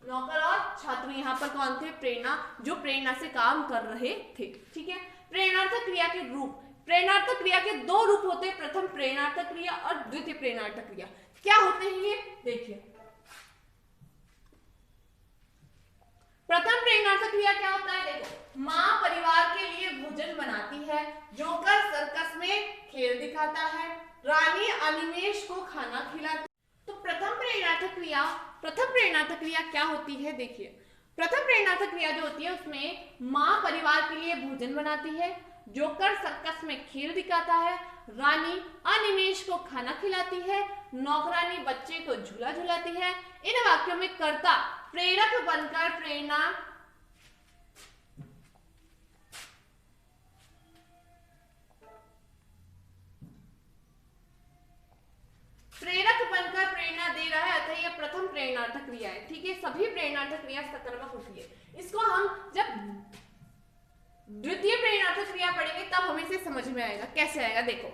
नौकर और छात्र यहाँ पर कौन थे? प्रेरणा, जो प्रेरणा से काम कर रहे थे। ठीक है, प्रेरणार्थक क्रिया के रूप। प्रेरणार्थक क्रिया के 2 रूप होते हैं, प्रथम प्रेरणार्थक क्रिया और द्वितीय प्रेरणार्थक क्रिया। क्या होते हैं ये? देखिए, प्रथम प्रेरणार्थक क्रिया क्या होता है? देखो, माँ परिवार के लिए भोजन बनाती है, जोकर सर्कस में खेल दिखाता है, रानी अनिमेष को खाना खिलाती। तो प्रथम प्रेरणार्थक क्रिया क्या होती है? देखिए, प्रथम प्रेरणार्थक क्रिया जो होती है उसमें माँ परिवार के लिए भोजन बनाती है, जोकर सर्कस में खेल दिखाता है, रानी अनिमेष को खाना खिलाती है, नौकरानी बच्चे को झूला झुलाती है। इन वाक्यों में कर्ता प्रेरक बनकर प्रेरणा दे रहा है, अतः यह प्रथम प्रेरणार्थक क्रिया है। ठीक है, सभी प्रेरणार्थक क्रिया सकर्मक होती है। इसको हम जब द्वितीय प्रेरणार्थक क्रिया क्रिया पढ़ेंगे तब हमें इसे समझ में आएगा। कैसे आएगा देखो,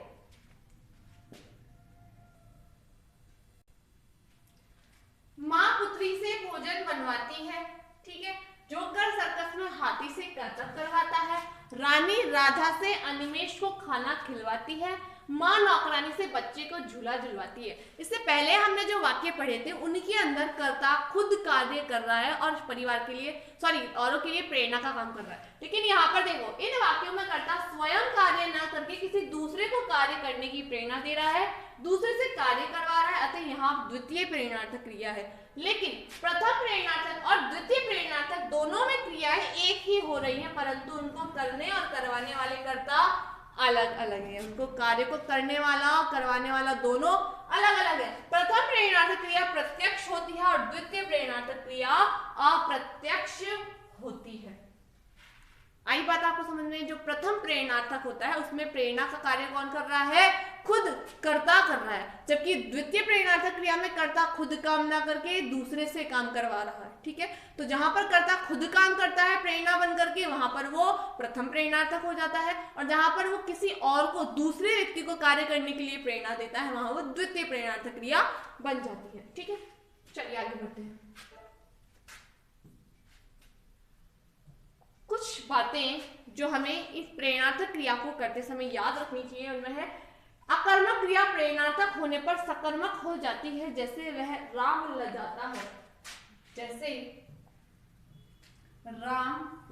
माँ पुत्री से भोजन बनवाती है, ठीक है। जोकर सर्कस में हाथी से करतब करवाता है। रानी राधा से अनिमेष को खाना खिलवाती है। माँ नौकरानी से बच्चे को झूला झुलवाती है। इससे पहले हमने जो वाक्य पढ़े थे उनके अंदर कर्ता खुद कार्य कर रहा है और परिवार के लिए औरों के लिए प्रेरणा का काम कर रहा है। लेकिन यहाँ पर देखो, इन वाक्यों में कर्ता स्वयं कार्य न करके किसी दूसरे को कार्य करने की प्रेरणा दे रहा है, दूसरे से कार्य करवा रहा है, अतः यहाँ द्वितीय प्रेरणार्थक क्रिया है। लेकिन प्रथम प्रेरणार्थक और द्वितीय प्रेरणार्थक दोनों में क्रियाएं एक ही हो रही हैं, परंतु उनको करने और करवाने वाले कर्ता अलग अलग है। उनको कार्य को करने वाला और करवाने वाला दोनों अलग अलग है। प्रथम प्रेरणार्थक क्रिया प्रत्यक्ष होती है और द्वितीय प्रेरणार्थक क्रिया अप्रत्यक्ष होती है। आई बात आपको समझ में? जो प्रथम प्रेरणार्थक होता है उसमें प्रेरणा का कार्य कौन कर रहा है? खुद कर्ता कर रहा है, जबकि द्वितीय प्रेरणार्थक क्रिया में कर्ता खुद काम ना करके दूसरे से काम करवा रहा है, ठीक है। तो जहां पर कर्ता खुद काम करता है प्रेरणा बन करके, वहां पर वो प्रथम प्रेरणार्थक हो जाता है, और जहां पर वो किसी और को, दूसरे व्यक्ति को कार्य करने के लिए प्रेरणा देता है, वहां वो द्वितीय प्रेरणार्थक क्रिया बन जाती है, ठीक है। चलिए आगे बढ़ते हैं। कुछ बातें जो हमें इस प्रेरणार्थक क्रिया को करते समय याद रखनी चाहिए उनमें है, अकर्मक क्रिया प्रेरणार्थक होने पर सकर्मक हो जाती है, जैसे वह राम लजाता है, जैसे राम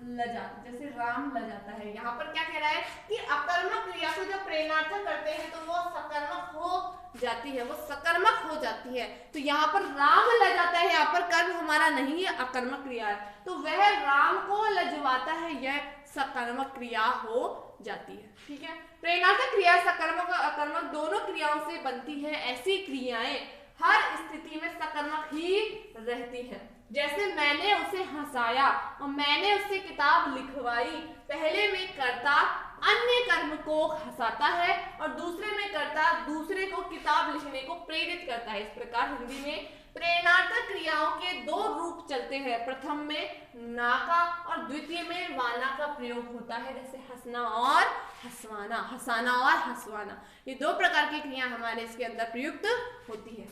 लजाता है। यहाँ पर क्या कह रहा है कि अकर्मक क्रिया को जब प्रेरणार्थक करते हैं तो वो सकर्मक हो जाती है, वो सकर्मक हो जाती है। तो यहाँ पर राम लजाता है, यहाँ पर कर्म हमारा नहीं है, अकर्मक क्रिया है, तो वह राम को लजवाता है, यह सकर्मक क्रिया हो जाती है, ठीक है। प्रेरणार्थक क्रिया सकर्मक और अकर्मक दोनों क्रियाओं से बनती है। ऐसी क्रियाएं हर स्थिति में सकर्मक ही रहती है। जैसे मैंने उसे हंसाया और मैंने उससे किताब लिखवाई। पहले में कर्ता अन्य कर्म को हंसाता है और दूसरे में कर्ता दूसरे को किताब लिखने को प्रेरित करता है। इस प्रकार हिंदी में प्रेरणार्थक क्रियाओं के दो रूप चलते हैं, प्रथम में ना का और द्वितीय में वाना का प्रयोग होता है, जैसे हंसना और हंसवाना, हंसाना और हंसवाना। ये दो प्रकार की क्रिया हमारे इसके अंदर प्रयुक्त होती है।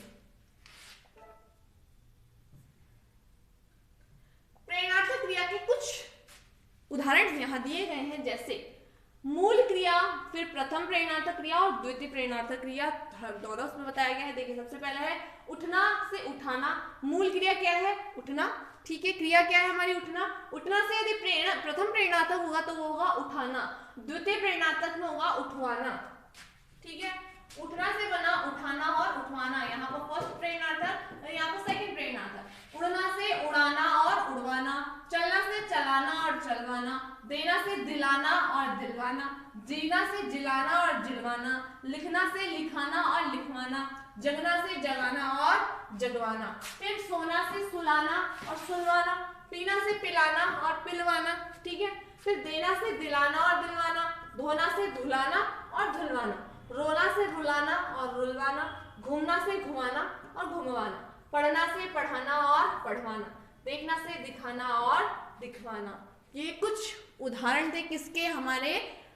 प्रेरणार्थक क्रिया के कुछ उदाहरण यहाँ दिए गए हैं, जैसे मूल क्रिया, फिर प्रथम प्रेरणार्थक क्रिया और द्वितीय प्रेरणार्थक क्रिया, दोनों उसमें बताया गया है। देखिए सबसे पहले है उठना से उठाना। मूल क्रिया क्या है? उठना, ठीक है। क्रिया क्या है हमारी? उठना। उठना से यदि प्रथम प्रेरणार्थक होगा तो वो होगा उठाना, द्वितीय प्रेरणार्थक में होगा उठवाना, ठीक है। उठना से बना उठाना और उठवाना, यहाँ पर फर्स्ट प्रेरणार्थक और यहाँ पर सेकंड प्रेरणार्थक। उड़ना से उड़ाना और उड़वाना, चलना से चलाना और चलवाना, देना से दिलाना और दिलवाना, जीना से जिलाना और जिलवाना, लिखना से लिखाना और लिखवाना, जगना से जगाना और जगवाना, फिर सोना से सुलाना और सुलवाना, पीना से पिलाना और पिलवाना, ठीक है। फिर देना से दिलाना और दिलवाना, धोना से धुलाना और धुलवाना, रोना से रुलाना और रुलवाना, घूमना से घुमाना और घुमवाना, पढ़ना से पढ़ाना और पढ़वाना, देखना से दिखाना और दिखवाना। ये कुछ उदाहरण थे किसके? हमारे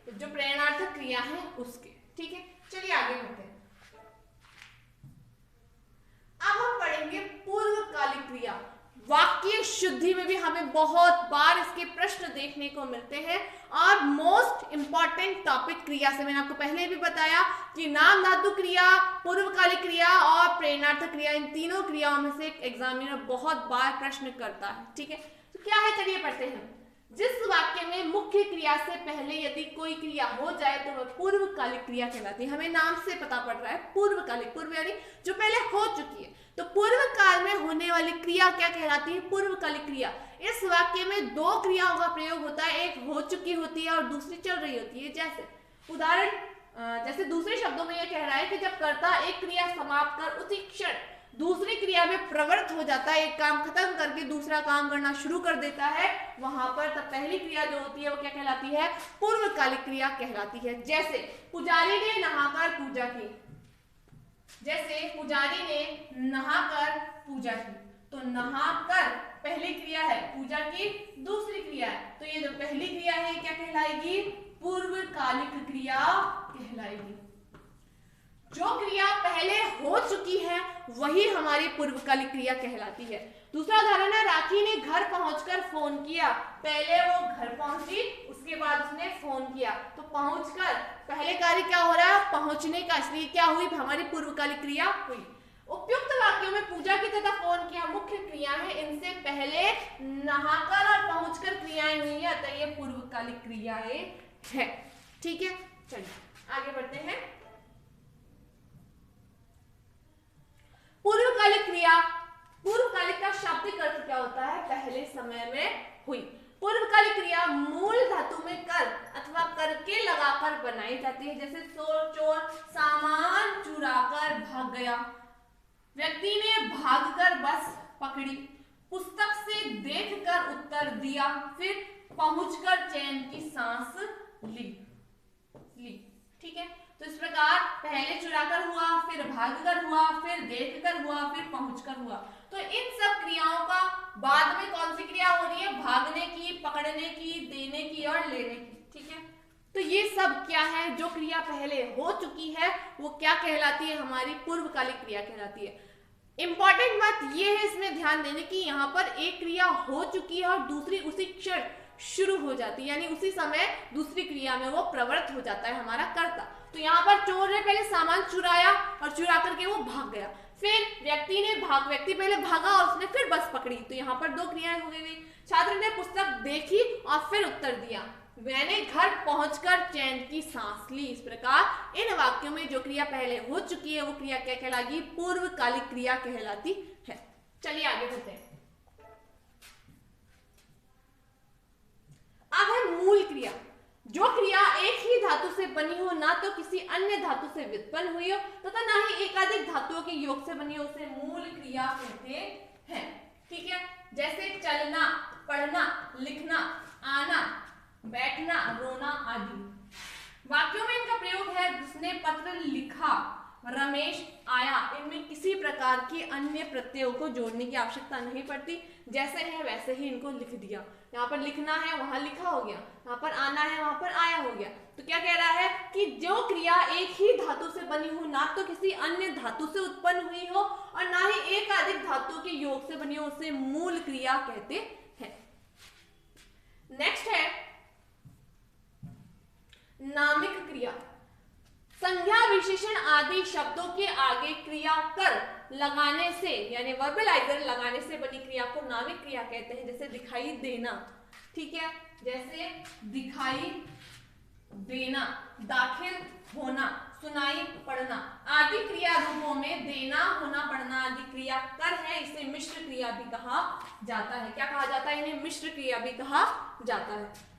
जो प्रेरणार्थक क्रिया है उसके, ठीक है। चलिए आगे बढ़ते हैं। अब हम पढ़ेंगे पूर्वकालिक क्रिया। वाक्य शुद्धि में भी हमें बहुत बार इसके प्रश्न देखने को मिलते हैं और मोस्ट इंपॉर्टेंट टॉपिक क्रिया से मैंने आपको पहले भी बताया कि नाम धातु क्रिया, पूर्वकालिक क्रिया और प्रेरणार्थक क्रिया, इन तीनों क्रियाओं में से एग्जामिनर बहुत बार प्रश्न करता है, ठीक है। तो क्या है, चलिए पढ़ते हैं। जिस वाक्य में मुख्य क्रिया से पहले यदि कोई क्रिया हो जाए तो वह पूर्वकालिक क्रिया कहलाती है। हमें नाम से पता पड़ रहा है पूर्वकालिक, पूर्व यानी जो पहले हो चुकी है। तो पूर्व काल में होने वाली क्रिया क्या कहलाती है? पूर्वकालिक क्रिया। इस वाक्य में दो क्रियाओं का प्रयोग होता है, एक हो चुकी होती है और दूसरी चल रही होती है। जैसे उदाहरण, जैसे दूसरे शब्दों में यह कह रहा है कि जब कर्ता एक क्रिया समाप्त कर उसी क्षण दूसरी क्रिया में प्रवृत्त हो जाता है, एक काम खत्म करके दूसरा काम करना शुरू कर देता है, वहां पर तब पहली क्रिया जो होती है वो क्या कहलाती है? पूर्वकालिक क्रिया कहलाती है। जैसे पुजारी ने नहाकर पूजा की, जैसे पुजारी ने नहाकर पूजा की, तो नहाकर पहली क्रिया है, पूजा की दूसरी क्रिया है, तो ये जो पहली क्रिया है क्या कहलाएगी? पूर्वकालिक क्रिया कहलाएगी। जो क्रिया पहले हो चुकी है वही हमारी पूर्वकालिक क्रिया कहलाती है। दूसरा उदाहरण है, राखी ने घर पहुंचकर फोन किया। पहले वो घर पहुंची, उसके बाद उसने फोन किया। तो पहुंचकर पहले कार्य क्या हो रहा है, पहुंचने का, इसलिए क्या हुई, हमारी पूर्वकालिक क्रिया हुई। उपयुक्त वाक्यों में पूजा की तथा फोन किया मुख्य क्रिया है, इनसे पहले नहाकर और पहुंचकर क्रियाएं हुई है, अतः ये पूर्वकालिक क्रियाएं है। ठीक है, चलिए आगे बढ़ते हैं। पूर्वकालिक क्रिया, पूर्वकालिक का शाब्दिक अर्थ क्या होता है, पहले समय में हुई। पूर्वकालिक क्रिया मूल धातु में कर अथवा कर के लगाकर बनाई जाती है, जैसे चोर सामान चुराकर भाग गया, व्यक्ति ने भागकर बस पकड़ी, पुस्तक से देखकर उत्तर दिया, फिर पहुंचकर चैन की सांस ली। ठीक है, तो इस प्रकार पहले चुराकर हुआ, फिर भागकर हुआ, फिर देखकर हुआ, फिर पहुंचकर हुआ। तो इन सब क्रियाओं का बाद में कौन सी क्रिया हो रही है, भागने की, पकड़ने की, देने की और लेने की। ठीक है, तो ये सब क्या है, जो क्रिया पहले हो चुकी है वो क्या कहलाती है, हमारी पूर्वकालिक क्रिया कहलाती है। इंपॉर्टेंट बात ये है इसमें ध्यान देने की, यहाँ पर एक क्रिया हो चुकी है और दूसरी उसी क्षण शुरू हो जाती है, यानी उसी समय दूसरी क्रिया में वो प्रवृत्त हो जाता है हमारा कर्ता। तो यहाँ पर चोर ने पहले सामान चुराया और चुरा करके वो भाग गया, फिर व्यक्ति पहले भागा और उसने फिर बस पकड़ी, तो यहाँ पर दो क्रियाएं हो गई। छात्र ने पुस्तक देखी और फिर उत्तर दिया, मैंने घर पहुंचकर चैन की सांस ली। इस प्रकार इन वाक्यों में जो क्रिया पहले हो चुकी है वो क्रिया क्या कहलाएगी, पूर्वकालिक क्रिया कहलाती है। चलिए आगे बढ़ते हैं। अब है मूल क्रिया। जो क्रिया एक ही धातु से बनी हो, ना तो किसी अन्य धातु से व्युत्पन्न हुई हो तथा ना ही एकाधिक धातुओं के योग से बनी हो, उसे मूल क्रिया कहते हैं। ठीक है, जैसे चलना, पढ़ना, लिखना, आना, बैठना, रोना आदि। वाक्यों में इनका प्रयोग है, जिसने पत्र लिखा, रमेश आया। इनमें किसी प्रकार की अन्य प्रत्ययों को जोड़ने की आवश्यकता नहीं पड़ती, जैसे है वैसे ही इनको लिख दिया। यहाँ पर लिखना है वहां लिखा हो गया, यहाँ पर आना है वहां पर आया हो गया। तो क्या कह रहा है कि जो क्रिया एक ही धातु से बनी हो, ना तो किसी अन्य धातु से उत्पन्न हुई हो और ना ही एकाधिक धातुओं के योग से बनी हो, उसे मूल क्रिया कहते हैं। नेक्स्ट है नामिक क्रिया। संज्ञा, विशेषण आदि शब्दों के आगे क्रिया कर लगाने से, यानी वर्बलाइजर लगाने से बनी क्रिया को नामिक क्रिया कहते हैं। जैसे दिखाई देना, ठीक है, जैसे दिखाई देना, दाखिल होना, सुनाई पढ़ना आदि क्रिया रूपों में देना, होना, पढ़ना आदि क्रिया कर है। इसे मिश्र क्रिया भी कहा जाता है। क्या कहा जाता है, इन्हें मिश्र क्रिया भी कहा जाता है।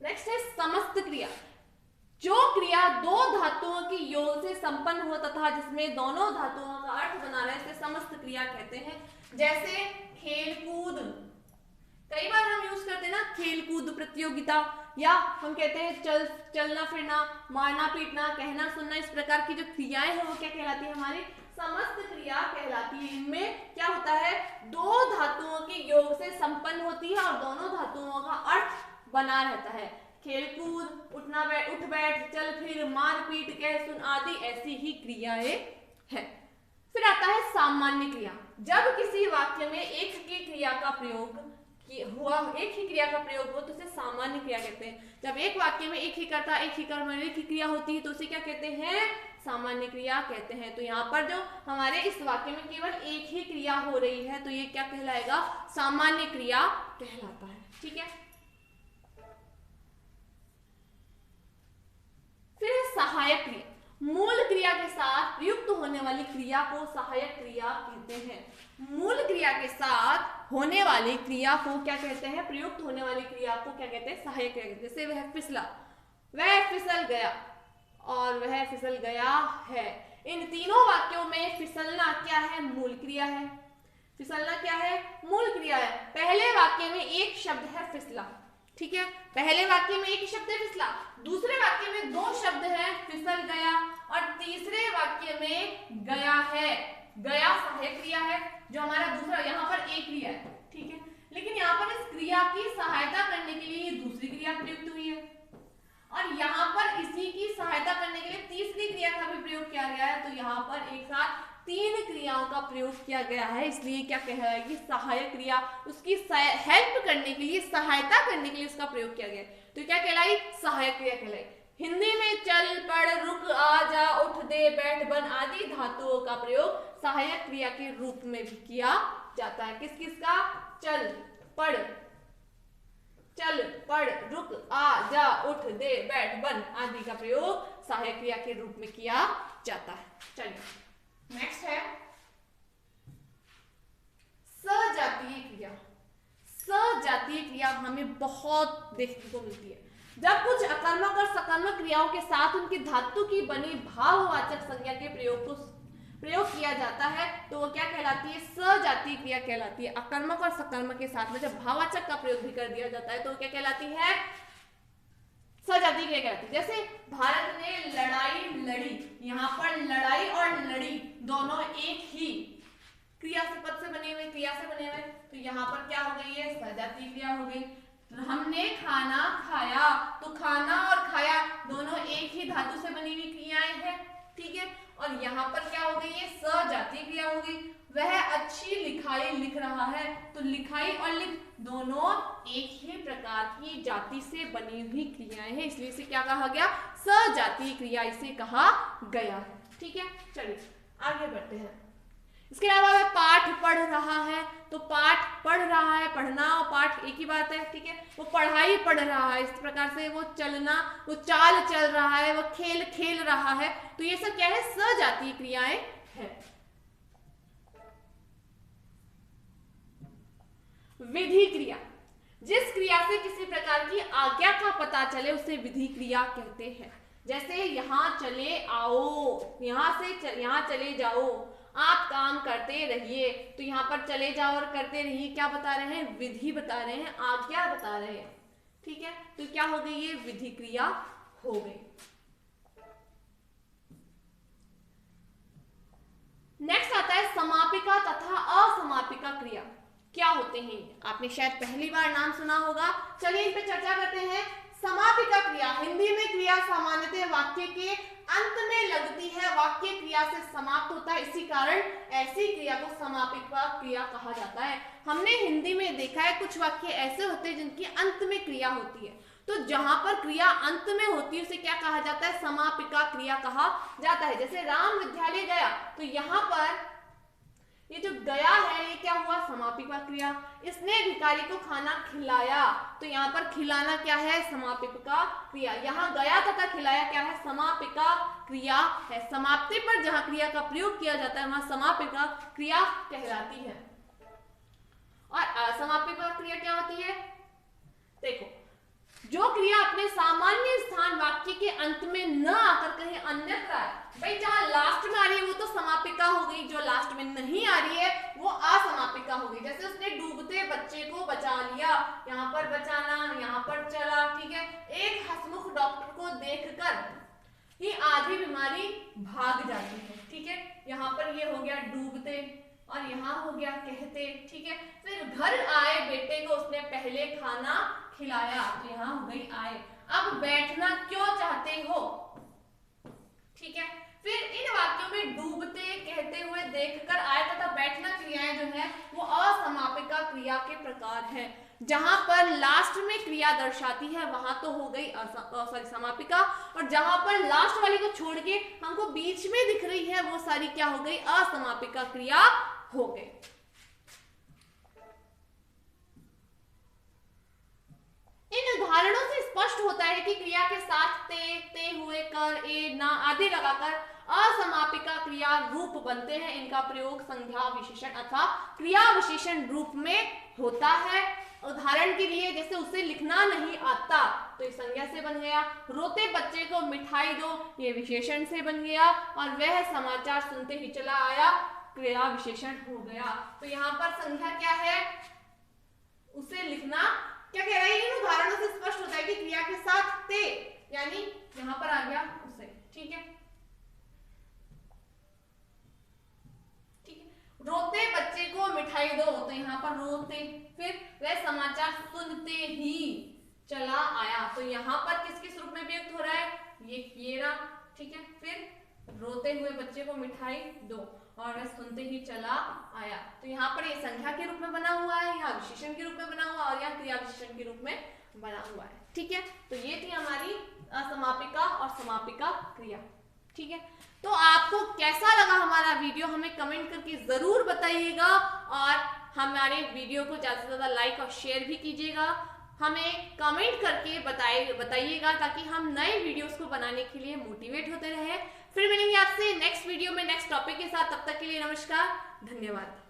नेक्स्ट है समस्त क्रिया। जो क्रिया दो धातुओं के योग से संपन्न हो तथा जिसमें दोनों धातुओं का अर्थ बना रहे, इसे समस्त क्रिया कहते हैं। जैसे खेल कूद, कई बार हम यूज करते हैं ना खेल कूद प्रतियोगिता, या हम कहते हैं चलना फिरना, मारना पीटना, कहना सुनना। इस प्रकार की जो क्रियाएं हैं वो क्या कहलाती है, हमारी समस्त क्रिया कहलाती है। इनमें क्या होता है, दो धातुओं के योग से संपन्न होती है और दोनों धातुओं का अर्थ बना रहता है। खेलकूद, उठना उठ बैठ, चल फिर, मार पीट, कह सुन आदि ऐसी ही क्रियाएं हैं। फिर आता है सामान्य क्रिया। जब किसी वाक्य में एक ही क्रिया का प्रयोग हुआ, एक ही क्रिया का प्रयोग हो तो उसे सामान्य क्रिया कहते हैं। जब एक वाक्य में एक ही कर्ता, एक ही कर्म, एक ही क्रिया होती है तो उसे क्या कहते हैं, सामान्य क्रिया कहते हैं। तो यहाँ पर जो हमारे इस वाक्य में केवल एक ही क्रिया हो रही है तो ये क्या कहलाएगा, सामान्य क्रिया कहलाता है। ठीक है, फिर सहायक क्रिया। मूल क्रिया के साथ प्रयुक्त होने वाली क्रिया को सहायक क्रिया कहते हैं। मूल क्रिया के साथ होने वाली क्रिया को क्या कहते हैं, प्रयुक्त होने वाली क्रिया को क्या कहते हैं, सहायक क्रिया। जैसे वह फिसला, वह फिसल गया और वह फिसल गया है। इन तीनों वाक्यों में फिसलना क्या है, मूल क्रिया है। फिसलना क्या है, मूल क्रिया है। पहले वाक्य में एक शब्द है फिसला, ठीक है, पहले वाक्य में एक शब्द है फिसला, दूसरे वाक्य में दो शब्द है फिसल गया और तीसरे वाक्य में गया है। गया सहायक क्रिया है, जो हमारा दूसरा यहाँ पर एक क्रिया है। ठीक है, लेकिन यहाँ पर इस क्रिया की सहायता करने के लिए ये दूसरी क्रिया प्रयुक्त हुई है, और यहाँ पर इसी की सहायता करने के लिए तीसरी क्रिया का भी प्रयोग किया गया है। तो यहाँ पर एक साथ तीन क्रियाओं का प्रयोग किया गया है, इसलिए क्या कहलाएगी सहायक क्रिया। उसकी हेल्प करने के लिए, सहायता करने के लिए उसका प्रयोग किया गया, तो क्या कहलाई, सहायक क्रिया कहलाई। हिंदी में चल, पढ़, रुक, आ, जा, उठ, दे, बैठ, बन आदि धातुओं का प्रयोग सहायक क्रिया के रूप में भी किया जाता है। किस किस का, चल, पढ़, रुक, आ, जा, उठ, दे, बैठ, बन आदि का प्रयोग सहायक क्रिया के रूप में किया जाता है। चलिए नेक्स्ट है सजातीय क्रिया। सजातीय क्रिया हमें बहुत देखने को मिलती है। जब कुछ अकर्मक और सकर्मक क्रियाओं के साथ उनकी धातु की बनी भाववाचक संज्ञा के प्रयोग किया जाता है, तो वो क्या कहलाती है, सजातीय क्रिया कहलाती है। अकर्मक और सकर्मक के साथ में जब भाववाचक का प्रयोग भी कर दिया जाता है तो क्या कहलाती है, सजातीय क्रिया कहलाती है। जैसे भारत ने लड़ाई लड़ी, यहाँ पर लड़ाई और लड़ी दोनों एक ही क्रिया से पद से बने हुए, क्रिया से बने हुए, तो यहाँ पर क्या हो गई है, सजातीय क्रिया हो गई। हमने खाना खाया, तो खाना और खाया दोनों एक ही धातु से बनी हुई क्रियाएं हैं, ठीक है। और यहाँ पर क्या हो गई है, सजातीय क्रिया हो गई। वह अच्छी लिखाई लिख रहा है, तो लिखाई और लिख दोनों एक ही प्रकार की जाति से बनी हुई क्रियाएं हैं, इसलिए इसे क्या कहा गया, सजातीय क्रिया इसे कहा गया है, ठीक है। चलिए आगे बढ़ते हैं। इसके अलावा वह पाठ पढ़ रहा है, तो पाठ पढ़ रहा है, पढ़ना और पाठ एक ही बात है, ठीक है। वो पढ़ाई पढ़ रहा है, इस प्रकार से वो चलना, वो चाल चल रहा है, वो खेल खेल रहा है, तो ये सब क्या है, सजातीय क्रियाएं हैं। विधि क्रिया, जिस क्रिया से किसी प्रकार की आज्ञा का पता चले उसे विधि क्रिया कहते हैं। जैसे यहाँ चले आओ, यहाँ चले जाओ, आप काम करते रहिए, तो यहाँ पर चले जाओ और करते रहिए क्या बता रहे हैं, विधि बता रहे हैं, आज्ञा बता रहे हैं, ठीक है। तो क्या हो गई, ये विधि क्रिया हो गई। नेक्स्ट आता है समापिका तथा असमापिका क्रिया। क्या होते हैं, आपने शायद पहली बार नाम सुना होगा। चलिए इन पे चर्चा करते हैं। समापिका क्रिया, हिंदी में क्रिया सामान्यतः वाक्य के अंत में लगती है, वाक्य क्रिया से समाप्त होता है, इसी कारण ऐसी क्रिया को समापिका क्रिया कहा जाता है। हमने हिंदी में देखा है कुछ वाक्य ऐसे होते हैं जिनके अंत में क्रिया होती है, तो जहां पर क्रिया अंत में होती है उसे क्या कहा जाता है, समापिका क्रिया कहा जाता है। जैसे राम विद्यालय गया, तो यहाँ पर ये जो गया है ये क्या हुआ, समापिका क्रिया। इसने भिखारी को खाना खिलाया, तो यहाँ पर खिलाना क्या है, समापिका क्रिया। यहाँ गया तथा खिलाया क्या है, समापिका क्रिया है। समाप्ति पर जहाँ क्रिया का प्रयोग किया जाता है वहां समापिका क्रिया कहलाती है। और असमापिका क्रिया क्या होती है, देखो, जो क्रिया अपने सामान्य स्थान वाक्य के अंत में न आकर कहीं अन्यत्र आए, भाई जहां लास्ट में आ रही है वो तो समापिका हो गई, जो लास्ट में नहीं आ रही है वो असमापिका हो गई। जैसे उसने डूबते बच्चे को बचा लिया, यहाँ पर बचाना, यहाँ पर चला, ठीक है। एक हंसमुख डॉक्टर को देखकर ही आधी बीमारी भाग जाती है, ठीक है। यहाँ पर ये हो गया डूबते और यहाँ हो गया कहते, ठीक है। फिर घर आए बेटे को उसने पहले खाना खिलाया, तो यहाँ हो गई आए। अब बैठना क्यों चाहते हो, ठीक है। फिर इन वाक्यों में डूबते, कहते हुए, देखकर, आए तथा बैठना क्रियाएं जो है वो असमापिका क्रिया के प्रकार हैं। जहां पर लास्ट में क्रिया दर्शाती है वहां तो हो गई समापिका, और जहां पर लास्ट वाली को छोड़ के हमको बीच में दिख रही है वो सारी क्या हो गई, असमापिका क्रिया हो गई। इन उदाहरणों से स्पष्ट होता है कि क्रिया के साथ ते हुए, कर, ए, ना आदि लगाकर असमापिका क्रिया रूप बनते हैं। इनका प्रयोग संज्ञा विशेषण अथवा क्रिया विशेषण रूप में होता है। उदाहरण के लिए जैसे उसे लिखना नहीं आता, तो ये संज्ञा से बन गया। रोते बच्चे को मिठाई दो, ये विशेषण से बन गया। और वह समाचार सुनते ही चला आया, क्रिया विशेषण हो गया। तो यहाँ पर संज्ञा क्या है, उसे लिखना क्या कह रहा है, इन उदाहरणों से स्पष्ट होता है कि क्रिया के साथ ते, यानी यहां पर आ गया उसे, ठीक है। रोते बच्चे को मिठाई दो, तो यहाँ पर रोते। फिर वह चला आया, तो यहाँ पर किस किस रूप में व्यक्त हो रहा है, ये रहा, ठीक है। फिर रोते हुए बच्चे को मिठाई दो, और मैं सुनते ही चला आया, तो यहाँ पर ये संख्या के रूप में बना हुआ है, यहाँ विशेषण के रूप में बना हुआ और यहाँ क्रिया विशेषण के रूप में बना हुआ है, ठीक है। तो ये थी हमारी समापिका और समापिका क्रिया, ठीक है। तो आपको कैसा लगा हमारा वीडियो हमें कमेंट करके जरूर बताइएगा, और हमारे वीडियो को ज्यादा से ज्यादा लाइक और शेयर भी कीजिएगा, हमें कमेंट करके बताइएगा ताकि हम नए वीडियोस को बनाने के लिए मोटिवेट होते रहे। फिर मिलेंगे आपसे नेक्स्ट वीडियो में नेक्स्ट टॉपिक के साथ, तब तक के लिए नमस्कार, धन्यवाद।